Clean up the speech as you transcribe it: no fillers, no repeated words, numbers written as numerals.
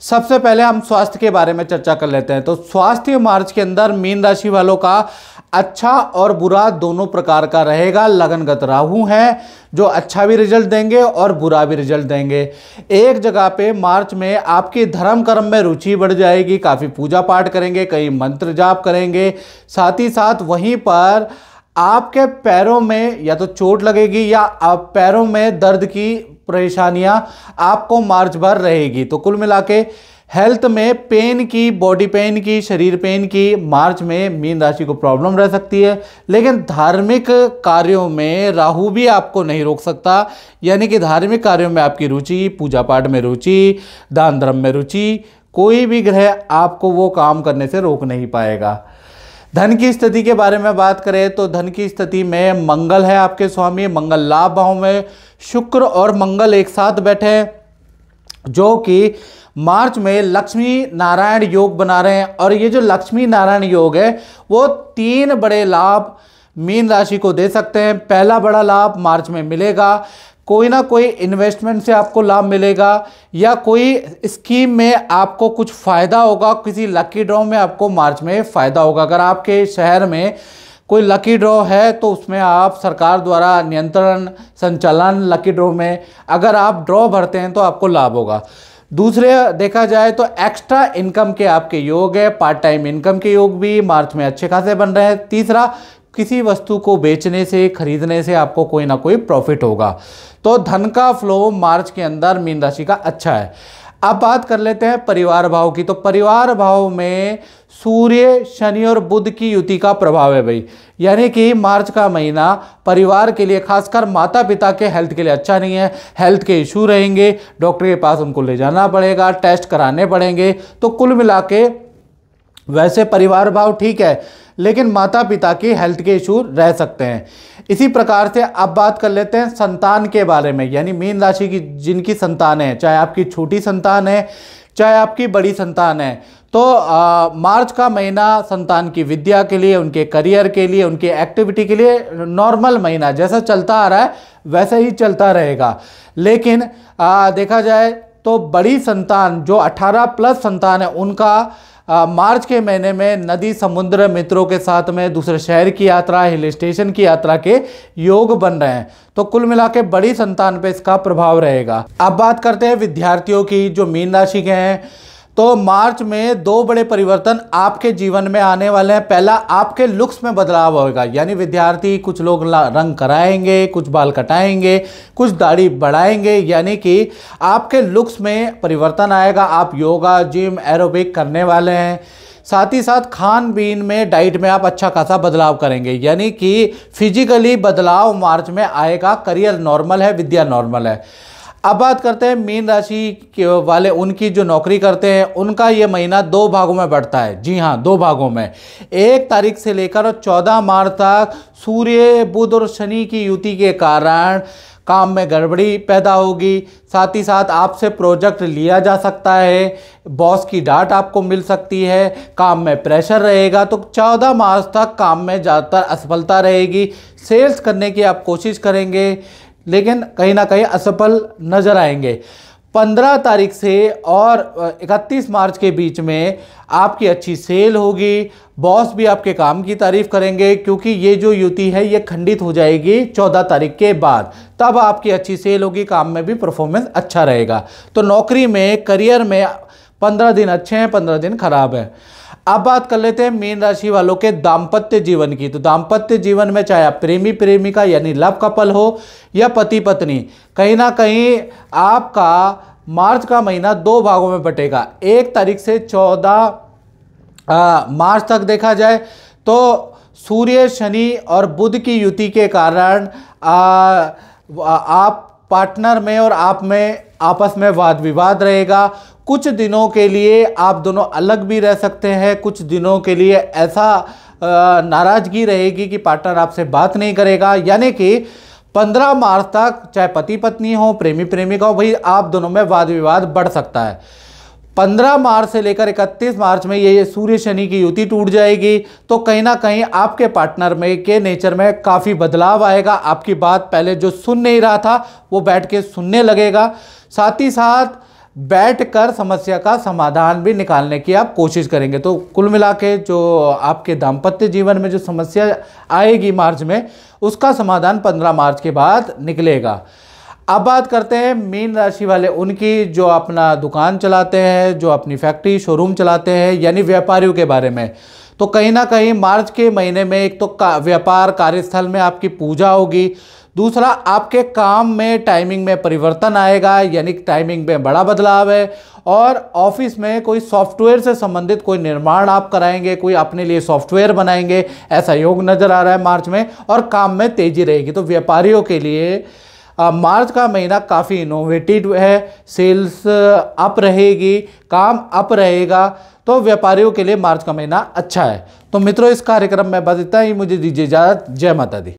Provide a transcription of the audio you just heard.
सबसे पहले हम स्वास्थ्य के बारे में चर्चा कर लेते हैं। तो स्वास्थ्य मार्च के अंदर मीन राशि वालों का अच्छा और बुरा दोनों प्रकार का रहेगा। लगनगत राहु है जो अच्छा भी रिजल्ट देंगे और बुरा भी रिजल्ट देंगे। एक जगह पे मार्च में आपकी धर्म कर्म में रुचि बढ़ जाएगी, काफ़ी पूजा पाठ करेंगे, कई मंत्र जाप करेंगे। साथ ही साथ वहीं पर आपके पैरों में या तो चोट लगेगी या आप पैरों में दर्द की परेशानियां आपको मार्च भर रहेगी। तो कुल मिला के हेल्थ में पेन की, बॉडी पेन की, शरीर पेन की मार्च में मीन राशि को प्रॉब्लम रह सकती है। लेकिन धार्मिक कार्यों में राहु भी आपको नहीं रोक सकता, यानी कि धार्मिक कार्यों में आपकी रुचि, पूजा पाठ में रुचि, दान धर्म में रुचि, कोई भी ग्रह आपको वो काम करने से रोक नहीं पाएगा। धन की स्थिति के बारे में बात करें तो धन की स्थिति में मंगल है आपके स्वामी, मंगल लाभ भाव में, शुक्र और मंगल एक साथ बैठे हैं जो कि मार्च में लक्ष्मी नारायण योग बना रहे हैं। और ये जो लक्ष्मी नारायण योग है वो 3 बड़े लाभ मीन राशि को दे सकते हैं। पहला बड़ा लाभ मार्च में मिलेगा, कोई ना कोई इन्वेस्टमेंट से आपको लाभ मिलेगा या कोई स्कीम में आपको कुछ फ़ायदा होगा, किसी लकी ड्रॉ में आपको मार्च में फ़ायदा होगा। अगर आपके शहर में कोई लकी ड्रॉ है तो उसमें आप सरकार द्वारा नियंत्रण संचालन लकी ड्रॉ में अगर आप ड्रॉ भरते हैं तो आपको लाभ होगा। दूसरे देखा जाए तो एक्स्ट्रा इनकम के आपके योग है, पार्ट टाइम इनकम के योग भी मार्च में अच्छे खासे बन रहे हैं। तीसरा, किसी वस्तु को बेचने से, खरीदने से आपको कोई ना कोई प्रॉफिट होगा। तो धन का फ्लो मार्च के अंदर मीन राशि का अच्छा है। अब बात कर लेते हैं परिवार भाव की। तो परिवार भाव में सूर्य, शनि और बुध की युति का प्रभाव है भाई, यानी कि मार्च का महीना परिवार के लिए, खासकर माता पिता के हेल्थ के लिए अच्छा नहीं है। हेल्थ के इशू रहेंगे, डॉक्टर के पास उनको ले जाना पड़ेगा, टेस्ट कराने पड़ेंगे। तो कुल मिला के वैसे परिवार भाव ठीक है, लेकिन माता पिता की हेल्थ के इशू रह सकते हैं। इसी प्रकार से अब बात कर लेते हैं संतान के बारे में, यानी मीन राशि की जिनकी संतान है, चाहे आपकी छोटी संतान है चाहे आपकी बड़ी संतान है। तो मार्च का महीना संतान की विद्या के लिए, उनके करियर के लिए, उनके एक्टिविटी के लिए नॉर्मल महीना, जैसा चलता आ रहा है वैसा ही चलता रहेगा। लेकिन देखा जाए तो बड़ी संतान जो 18+ संतान है उनका मार्च के महीने में नदी, समुद्र, मित्रों के साथ में दूसरे शहर की यात्रा, हिल स्टेशन की यात्रा के योग बन रहे हैं। तो कुल मिला के बड़ी संतान पे इसका प्रभाव रहेगा। अब बात करते हैं विद्यार्थियों की जो मीन राशि के हैं। तो मार्च में 2 बड़े परिवर्तन आपके जीवन में आने वाले हैं। पहला, आपके लुक्स में बदलाव होगा, यानी विद्यार्थी कुछ लोग रंग कराएंगे, कुछ बाल कटाएंगे, कुछ दाढ़ी बढ़ाएंगे, यानी कि आपके लुक्स में परिवर्तन आएगा। आप योगा, जिम, एरोबिक करने वाले हैं। साथ ही साथ खान पीन में, डाइट में आप अच्छा खासा बदलाव करेंगे, यानी कि फिजिकली बदलाव मार्च में आएगा। करियर नॉर्मल है, विद्या नॉर्मल है। अब बात करते हैं मीन राशि के वाले, उनकी जो नौकरी करते हैं उनका ये महीना 2 भागों में बढ़ता है। जी हाँ, 2 भागों में। 1 तारीख से लेकर 14 मार्च तक सूर्य, बुध और शनि की युति के कारण काम में गड़बड़ी पैदा होगी। साथ ही साथ आपसे प्रोजेक्ट लिया जा सकता है, बॉस की डांट आपको मिल सकती है, काम में प्रेशर रहेगा। तो 14 मार्च तक काम में ज़्यादातर असफलता रहेगी। सेल्स करने की आप कोशिश करेंगे लेकिन कहीं ना कहीं असफल नजर आएंगे। 15 तारीख से और 31 मार्च के बीच में आपकी अच्छी सेल होगी। बॉस भी आपके काम की तारीफ करेंगे, क्योंकि ये जो युति है ये खंडित हो जाएगी 14 तारीख के बाद। तब आपकी अच्छी सेल होगी, काम में भी परफॉर्मेंस अच्छा रहेगा। तो नौकरी में, करियर में 15 दिन अच्छे हैं, 15 दिन खराब है। अब बात कर लेते हैं मीन राशि वालों के दाम्पत्य जीवन की। तो दाम्पत्य जीवन में चाहे आप प्रेमी प्रेमिका यानी लव कपल हो या पति पत्नी, कहीं ना कहीं आपका मार्च का महीना 2 भागों में बटेगा। 1 तारीख से 14 मार्च तक देखा जाए तो सूर्य, शनि और बुध की युति के कारण आप पार्टनर में और आप में आपस में वाद विवाद रहेगा। कुछ दिनों के लिए आप दोनों अलग भी रह सकते हैं। कुछ दिनों के लिए ऐसा नाराजगी रहेगी कि पार्टनर आपसे बात नहीं करेगा, यानी कि 15 मार्च तक चाहे पति पत्नी हो, प्रेमी प्रेमिका हो, भाई आप दोनों में वाद विवाद बढ़ सकता है। 15 मार्च से लेकर 31 मार्च में ये सूर्य शनि की युति टूट जाएगी। तो कहीं ना कहीं आपके पार्टनर में के नेचर में काफ़ी बदलाव आएगा। आपकी बात पहले जो सुन नहीं रहा था वो बैठ के सुनने लगेगा। साथ ही साथ बैठकर समस्या का समाधान भी निकालने की आप कोशिश करेंगे। तो कुल मिला के जो आपके दाम्पत्य जीवन में जो समस्या आएगी मार्च में, उसका समाधान 15 मार्च के बाद निकलेगा। अब बात करते हैं मीन राशि वाले उनकी जो अपना दुकान चलाते हैं, जो अपनी फैक्ट्री शोरूम चलाते हैं, यानी व्यापारियों के बारे में। तो कहीं ना कहीं मार्च के महीने में एक तो व्यापार कार्यस्थल में आपकी पूजा होगी, दूसरा आपके काम में टाइमिंग में परिवर्तन आएगा, यानी टाइमिंग में बड़ा बदलाव है। और ऑफिस में कोई सॉफ्टवेयर से संबंधित कोई निर्माण आप कराएंगे, कोई अपने लिए सॉफ्टवेयर बनाएंगे, ऐसा योग नज़र आ रहा है मार्च में, और काम में तेजी रहेगी। तो व्यापारियों के लिए मार्च का महीना काफ़ी इनोवेटिव है, सेल्स अप रहेगी, काम अप रहेगा। तो व्यापारियों के लिए मार्च का महीना अच्छा है। तो मित्रों, इस कार्यक्रम में बस इतना ही। मुझे दीजिए इजाज़त। जय माता दी।